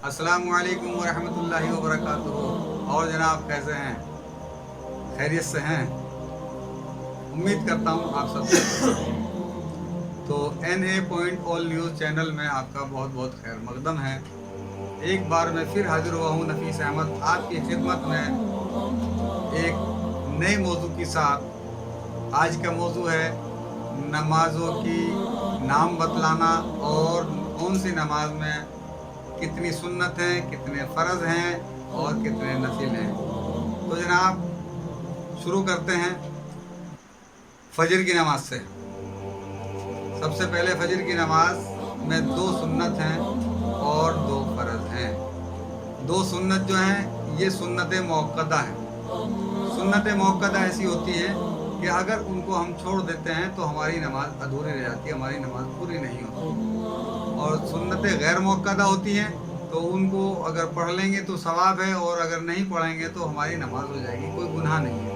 अस्सलामु अलैकुम वरहमतुल्लाहि वबरकातुहू। और जनाब कैसे हैं? खैरियत से हैं? उम्मीद करता हूँ आप सब। तो NA point all news channel में आपका बहुत बहुत खैर मकदम है। एक बार मैं फिर हाजिर हुआ हूँ नफीस अहमद आपकी खिदमत में एक नए मौजू के साथ। आज का मौजू है नमाज़ों की नाम बतलाना और कौन सी नमाज में कितनी सुन्नत हैं, कितने फ़र्ज़ हैं और कितने नफिल हैं। तो जनाब शुरू करते हैं फजर की नमाज से। सबसे पहले फजर की नमाज में 2 सुन्नत हैं और 2 फ़र्ज़ हैं। 2 सुन्नत जो हैं ये सुन्नत मुअक्कदा हैं। सुन्नत मुअक्कदा ऐसी होती है कि अगर उनको हम छोड़ देते हैं तो हमारी नमाज अधूरी रह जाती है, हमारी नमाज पूरी नहीं होती। और सुन्नतें गैर मुअक्कदा होती हैं तो उनको अगर पढ़ लेंगे तो सवाब है और अगर नहीं पढ़ेंगे तो हमारी नमाज हो जाएगी, कोई गुनाह नहीं है।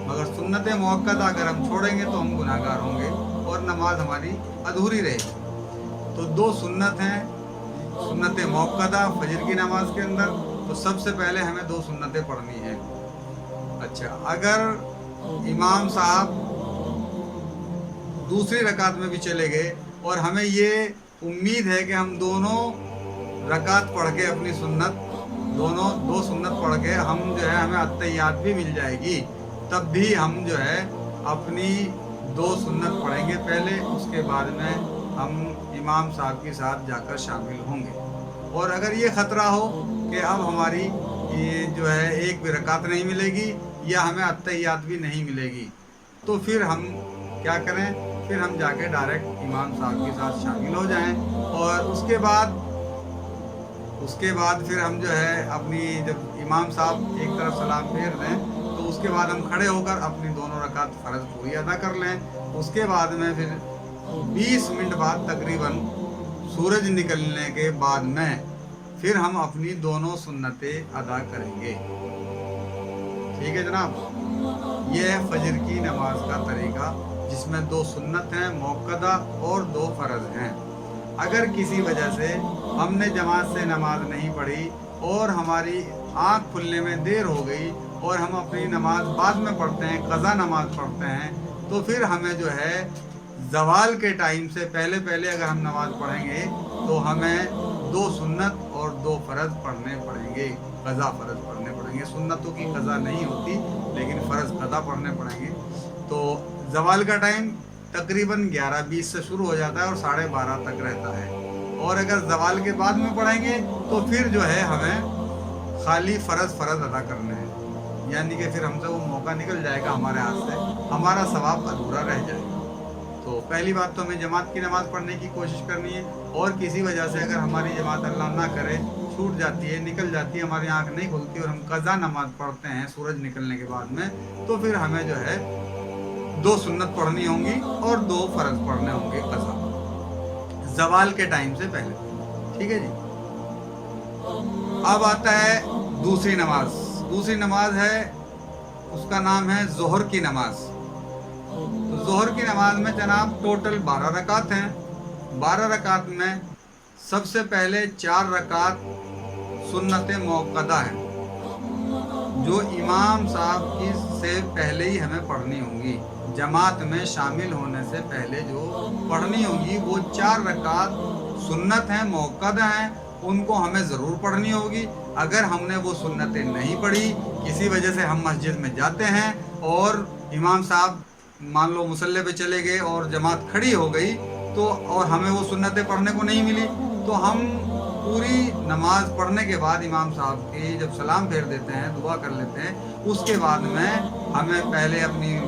मगर सुन्नत मुअक्कदा अगर हम छोड़ेंगे तो हम गुनाहगार होंगे और नमाज हमारी अधूरी रहेगी। तो 2 सुन्नत हैं, सुन्नत मुअक्कदा फजर की नमाज के अंदर। तो सबसे पहले हमें 2 सुन्नतें पढ़नी है। अच्छा, अगर इमाम साहब दूसरी रकात में भी चले गए और हमें ये उम्मीद है कि हम दोनों रकात पढ़ के अपनी सुन्नत दोनों 2 सुन्नत पढ़ के हम जो है हमें अत्तहियात भी मिल जाएगी, तब भी हम जो है अपनी 2 सुन्नत पढ़ेंगे पहले, उसके बाद में हम इमाम साहब के साथ जाकर शामिल होंगे। और अगर ये ख़तरा हो कि अब हमारी ये जो है एक भी रकात नहीं मिलेगी या हमें अत्तहियात भी नहीं मिलेगी, तो फिर हम क्या करें? फिर हम जाके डायरेक्ट इमाम साहब के साथ शामिल हो जाएं। और उसके बाद फिर हम जो है अपनी, जब इमाम साहब एक तरफ सलाम फेर दें तो उसके बाद हम खड़े होकर अपनी दोनों रकात फ़र्ज़ पूरी अदा कर लें। उसके बाद में फिर 20 मिनट बाद तकरीबन सूरज निकलने के बाद में फिर हम अपनी दोनों सुन्नतें अदा करेंगे। ठीक है जनाब, ये है फजर की नमाज का तरीका, जिसमें 2 सुन्नत हैं मुअक्कदा और 2 फ़र्ज़ हैं। अगर किसी वजह से हमने जमात से नमाज नहीं पढ़ी और हमारी आँख खुलने में देर हो गई और हम अपनी नमाज बाद में पढ़ते हैं, क़ज़ा नमाज पढ़ते हैं, तो फिर हमें जो है ज़वाल के टाइम से पहले पहले अगर हम नमाज पढ़ेंगे तो हमें 2 सुन्नत और 2 फ़र्ज़ पढ़ने पड़ेंगे, क़ज़ा फ़र्ज़ पढ़ने पड़ेंगे। सुन्नतों की क़ज़ा नहीं होती लेकिन फ़र्ज़ क़ज़ा पढ़ने पड़ेंगे। तो ज़वाल का टाइम तकरीबन 11:20 से शुरू हो जाता है और 12:30 तक रहता है। और अगर ज़वाल के बाद में पढ़ेंगे तो फिर जो है हमें खाली फ़र्ज़ अदा करने हैं, यानी कि फिर हमसे वो मौका निकल जाएगा हमारे हाथ से, हमारा सवाब अधूरा रह जाएगा। तो पहली बात तो हमें जमात की नमाज़ पढ़ने की कोशिश करनी है। और किसी वजह से अगर हमारी जमात अल्लाह ना करे छूट जाती है, निकल जाती है, हमारी आँख नहीं खुलती और हम क़ज़ा नमाज पढ़ते हैं सूरज निकलने के बाद में, तो फिर हमें जो है 2 सुन्नत पढ़नी होंगी और 2 फ़र्ज़ पढ़ने होंगे क़ज़ा, ज़वाल के टाइम से पहले। ठीक है जी। अब आता है दूसरी नमाज। दूसरी नमाज है, उसका नाम है ज़ोहर की नमाज। तो ज़ोहर की नमाज में जनाब टोटल 12 रकात हैं। 12 रकात में सबसे पहले 4 रकात सुन्नत मुअक्कदा हैं जो इमाम साहब की से पहले ही हमें पढ़नी होंगी, जमात में शामिल होने से पहले जो पढ़नी होंगी वो 4 रकात सुन्नत हैं, मुअक्कदा हैं, उनको हमें ज़रूर पढ़नी होगी। अगर हमने वो सुन्नतें नहीं पढ़ी, किसी वजह से हम मस्जिद में जाते हैं और इमाम साहब मान लो मुसल्ले पे चले गए और जमात खड़ी हो गई तो और हमें वो सुन्नतें पढ़ने को नहीं मिली, तो हम पूरी नमाज पढ़ने के बाद इमाम साहब के जब सलाम फेर देते हैं, दुआ कर लेते हैं, उसके बाद में हमें पहले अपनी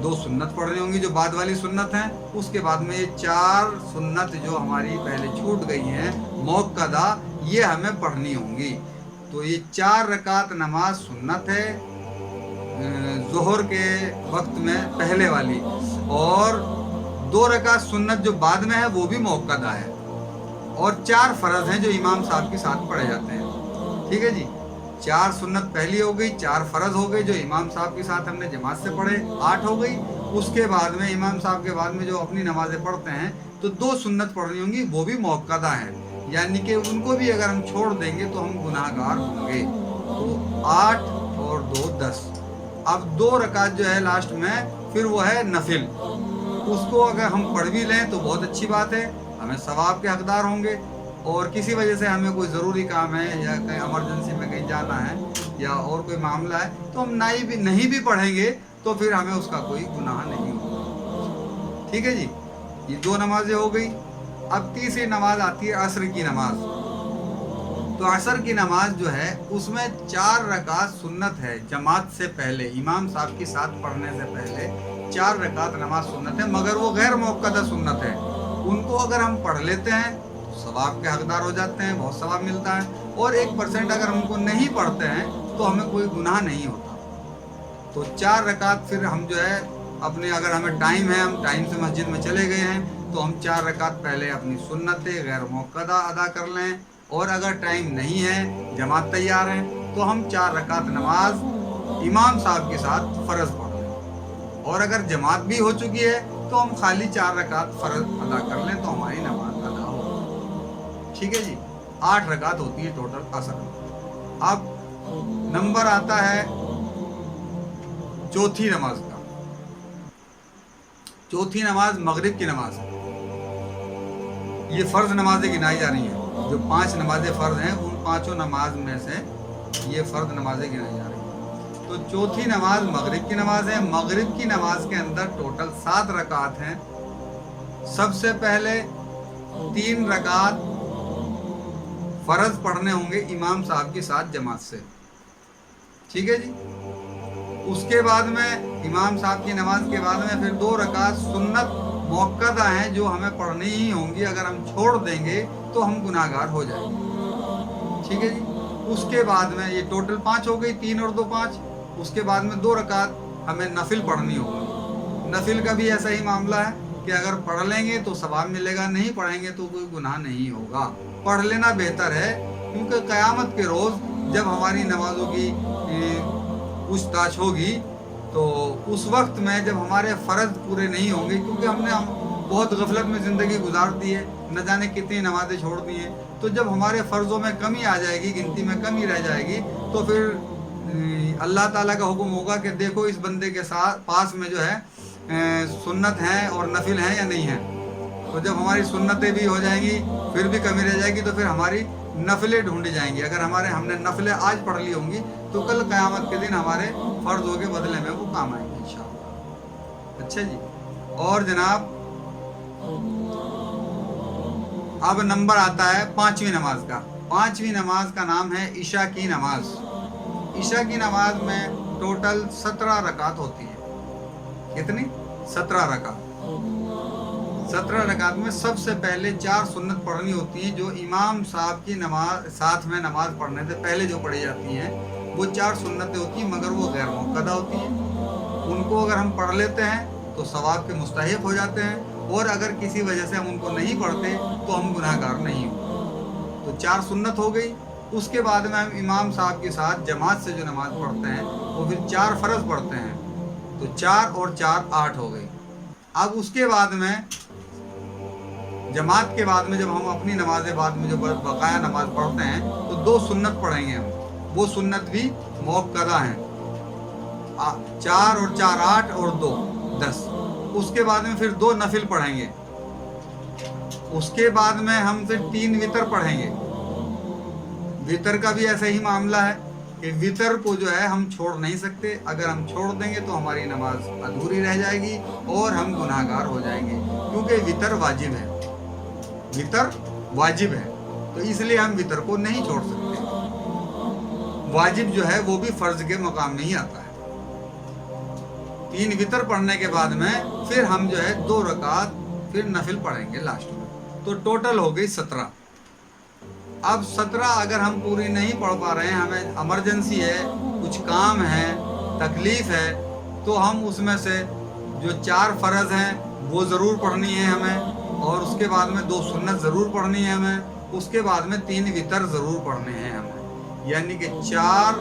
2 सुन्नत पढ़नी होंगी जो बाद वाली सुन्नत हैं। उसके बाद में ये 4 सुन्नत जो हमारी पहले छूट गई हैं मुअक्कदा, ये हमें पढ़नी होंगी। तो ये 4 रकात नमाज सुन्नत है ज़ोहर के वक्त में पहले वाली, और 2 रकात सुन्नत जो बाद में है वो भी मुअक्कदा है, और 4 फ़र्ज़ हैं जो इमाम साहब के साथ पढ़े जाते हैं। ठीक है जी। 4 सुन्नत पहली हो गई, 4 फ़र्ज़ हो गए जो इमाम साहब के साथ हमने जमात से पढ़े, 8 हो गई। उसके बाद में इमाम साहब के बाद में जो अपनी नमाज़ें पढ़ते हैं तो 2 सुन्नत पढ़नी होंगी, वो भी मुअक्कदा हैं। यानी कि उनको भी अगर हम छोड़ देंगे तो हम गुनाहगार होंगे। तो 8 और 2 10। अब 2 रकात जो है लास्ट में फिर वो है नफिल, उसको अगर हम पढ़ भी लें तो बहुत अच्छी बात है, हमें सवाब के हकदार होंगे। और किसी वजह से हमें कोई ज़रूरी काम है या कहीं इमरजेंसी में कहीं जाना है या और कोई मामला है तो हम नहीं भी पढ़ेंगे तो फिर हमें उसका कोई गुनाह नहीं होगा। ठीक है जी, ये 2 नमाजें हो गई। अब तीसरी नमाज आती है असर की नमाज। तो असर की नमाज जो है उसमें 4 रकात सुन्नत है जमात से पहले, इमाम साहब के साथ पढ़ने से पहले 4 रकात नमाज सुन्नत है, मगर वो गैर मुअक्कदा सुन्नत है। उनको अगर हम पढ़ लेते हैं तो सवाब के हकदार हो जाते हैं, बहुत सवाब मिलता है। और 1% अगर हम उनको नहीं पढ़ते हैं तो हमें कोई गुनाह नहीं होता। तो 4 रकात फिर हम जो है अपने, अगर हमें टाइम है, हम टाइम से मस्जिद में चले गए हैं तो हम 4 रकात पहले अपनी सुन्नतें गैर मुअक्कदा अदा कर लें। और अगर टाइम नहीं है, जमात तैयार है, तो हम 4 रकात नमाज इमाम साहब के साथ फ़र्ज पढ़ लें। और अगर जमात भी हो चुकी है तो हम खाली 4 रकात फ़र्ज अदा कर लें तो हमारी नमाज अदा हो। ठीक है जी, 8 रकात होती है टोटल असर। अब नंबर आता है चौथी नमाज का। चौथी नमाज मगरिब की नमाज है। ये फ़र्ज नमाजें गिनाई जा रही हैं, जो 5 नमाजें फ़र्ज हैं उन 5 नमाज में से ये फ़र्ज नमाजें गिनाई जा रही हैं। तो चौथी नमाज मगरिब की नमाज है। मगरिब की नमाज के अंदर टोटल 7 रकात हैं। सबसे पहले 3 रकात फ़र्ज पढ़ने होंगे इमाम साहब के साथ जमात से। ठीक है जी, उसके बाद में इमाम साहब की नमाज के बाद में फिर 2 रकात सुन्नत मुअक्कदा हैं जो हमें पढ़नी ही होंगी। अगर हम छोड़ देंगे तो हम गुनाहगार हो जाएंगे। ठीक है जी, उसके बाद में ये टोटल 5 हो गई, 3 और 2 5। उसके बाद में 2 रकात हमें नफिल पढ़नी होगी। नफिल का भी ऐसा ही मामला है कि अगर पढ़ लेंगे तो सवाब मिलेगा, नहीं पढ़ेंगे तो कोई गुनाह नहीं होगा। पढ़ लेना बेहतर है, क्योंकि क़यामत के रोज़ जब हमारी नमाजों की पूछताछ होगी तो उस वक्त में जब हमारे फ़र्ज पूरे नहीं होंगे, क्योंकि हमने बहुत गफलत में ज़िंदगी गुजार दी है, न जाने कितनी नमाज़ें छोड़ दी हैं, तो जब हमारे फ़र्ज़ों में कमी आ जाएगी, गिनती में कमी रह जाएगी, तो फिर अल्लाह ताला का हुक्म होगा कि देखो इस बंदे के साथ पास में जो है सुन्नत हैं और नफिल हैं या नहीं हैं। तो जब हमारी सुन्नतें भी हो जाएंगी फिर भी कमी रह जाएगी, तो फिर हमारी नफलें ढूंढी जाएंगी। अगर हमने नफलें आज पढ़ ली होंगी तो कल क़यामत के दिन हमारे फ़र्ज़ों के बदले में वो काम आएंगे इंशाअल्लाह। अच्छा जी, और जनाब अब नंबर आता है 5वीं नमाज का। 5वीं नमाज का नाम है इशा की नमाज। इशा की नमाज में टोटल 17 रकात होती है। कितनी? 17 रकात। 17 रकात में सबसे पहले 4 सुन्नत पढ़नी होती हैं, जो इमाम साहब की नमाज साथ में नमाज पढ़ने से पहले जो पढ़ी जाती हैं वो 4 सुन्नतें होती हैं, मगर वो गैर मुअक्कदा होती हैं। उनको अगर हम पढ़ लेते हैं तो सवाब के मुस्तहिक हो जाते हैं, और अगर किसी वजह से हम उनको नहीं पढ़ते तो हम गुनाहगार नहीं होंगे। तो 4 सुन्नत हो गई। उसके बाद में हम इमाम साहब के साथ जमात से जो नमाज पढ़ते हैं वो फिर 4 फ़र्ज पढ़ते हैं, तो 4 और 4 8 हो गई। अब उसके बाद में जमात के बाद में जब हम अपनी नमाज़ें बाद में जो बकाया नमाज पढ़ते हैं तो 2 सुन्नत पढ़ेंगे हम, वो सुन्नत भी मुअक्कदा हैं। 4 और 4 8 और 2 10। उसके बाद में फिर 2 नफिल पढ़ेंगे। उसके बाद में हम फिर 3 वितर पढ़ेंगे। वितर का भी ऐसा ही मामला है कि वितर को जो है हम छोड़ नहीं सकते। अगर हम छोड़ देंगे तो हमारी नमाज अधूरी रह जाएगी और हम गुनाहगार हो जाएंगे, क्योंकि वितर वाजिब है। वितर वाजिब है, तो इसलिए हम वितर को नहीं छोड़ सकते। वाजिब जो है वो भी फ़र्ज के मकाम में ही आता है। 3 वितर पढ़ने के बाद में फिर हम जो है 2 रकात फिर नफिल पढ़ेंगे लास्ट में, तो टोटल हो गई 17। अब 17 अगर हम पूरी नहीं पढ़ पा रहे हैं, हमें इमरजेंसी है, कुछ काम है, तकलीफ़ है, तो हम उसमें से जो 4 फ़र्ज हैं वो ज़रूर पढ़नी है हमें, और उसके बाद में 2 सुन्नत ज़रूर पढ़नी है हमें, उसके बाद में 3 वितर ज़रूर पढ़ने हैं हमें, यानी कि 4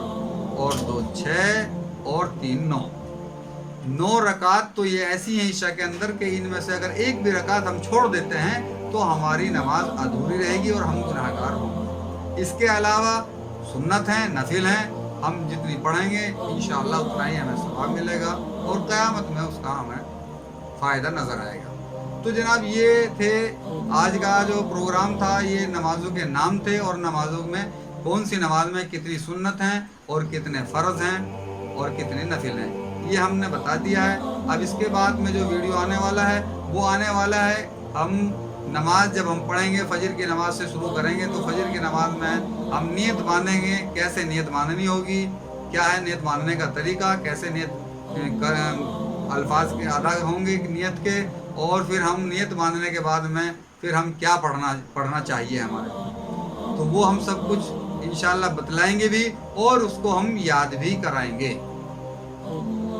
और 2 6 और 3 9 रकात। तो ये ऐसी हैं ईशा के अंदर कि इनमें से अगर एक भी रकात हम छोड़ देते हैं تو हमारी नमाज अधूरी रहेगी और हम गुनाहगार होंगे। इसके अलावा सुन्नत हैं, नफिल हैं, हम जितनी पढ़ेंगे इंशाअल्लाह उतना ही हमें सवाब मिलेगा और क़यामत में उसका हमें फ़ायदा नज़र आएगा। तो जनाब ये थे आज का जो प्रोग्राम था, ये नमाज़ों के नाम थे और नमाज़ों में कौन सी नमाज में कितनी सुन्नत हैं और कितने फ़र्ज़ हैं और कितने नफिल हैं, ये हमने बता दिया है। अब इसके बाद में जो वीडियो आने वाला है वो आने वाला है, हम नमाज जब हम पढ़ेंगे फजर की नमाज से शुरू करेंगे तो फजर की नमाज में हम नियत मानेंगे, कैसे नियत माननी होगी, क्या है नियत मानने का तरीका, कैसे नियत अल्फाज के अदा होंगे नियत के, और फिर हम नियत मानने के बाद में फिर हम क्या पढ़ना चाहिए हमारे, तो वो हम सब कुछ इंशाअल्लाह बतलाएंगे भी और उसको हम याद भी कराएंगे।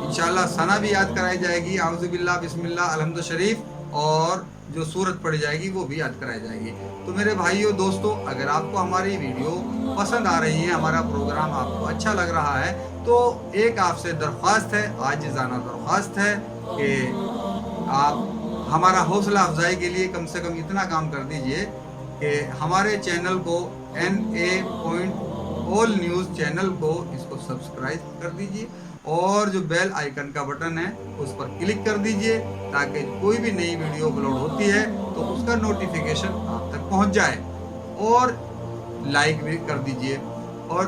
इंशाअल्लाह सना भी याद कराई जाएगी, आउज़ु बिल्लाह बिस्मिल्लाह अलहम्दु शरीफ, और जो सूरत पढ़ी जाएगी वो भी याद कराई जाएगी। तो मेरे भाइयों दोस्तों, अगर आपको हमारी वीडियो पसंद आ रही है, हमारा प्रोग्राम आपको अच्छा लग रहा है, तो एक आपसे दरख्वास्त है, आजिज़ाना दरख्वास्त है कि आप हमारा हौसला अफजाई के लिए कम से कम इतना काम कर दीजिए कि हमारे चैनल को NA.all न्यूज़ चैनल को इसको सब्सक्राइब कर दीजिए और जो बेल आइकन का बटन है उस पर क्लिक कर दीजिए ताकि कोई भी नई वीडियो अपलोड होती है तो उसका नोटिफिकेशन आप तक पहुंच जाए, और लाइक भी कर दीजिए। और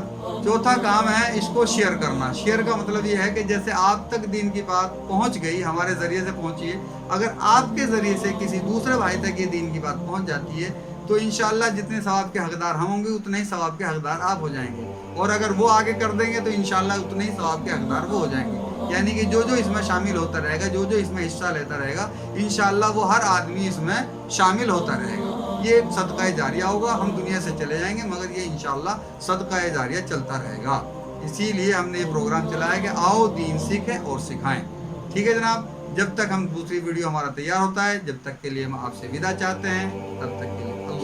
चौथा काम है इसको शेयर करना। शेयर का मतलब ये है कि जैसे आप तक दीन की बात पहुंच गई, हमारे ज़रिए से पहुंची है, अगर आपके ज़रिए से किसी दूसरे भाई तक ये दीन की बात पहुंच जाती है तो इंशाअल्लाह जितने सवाब के हकदार हम होंगे उतने ही सवाब के हकदार आप हो जाएंगे, और अगर वो आगे कर देंगे तो इंशाअल्लाह उतने ही सवाब के हकदार वो हो जाएंगे। यानी कि जो जो इसमें शामिल होता रहेगा, जो जो इसमें हिस्सा लेता रहेगा, इंशाअल्लाह वो हर आदमी इसमें शामिल होता रहेगा। ये सदका जारिया होगा, हम दुनिया से चले जाएंगे मगर ये इंशाअल्लाह सदका जारिया चलता रहेगा। इसीलिए हमने ये प्रोग्राम चलाया कि आओ दीन सीखें और सिखाएं। ठीक है जनाब, जब तक हम दूसरी वीडियो हमारा तैयार होता है, जब तक के लिए हम आपसे विदा चाहते हैं, तब तक के लिए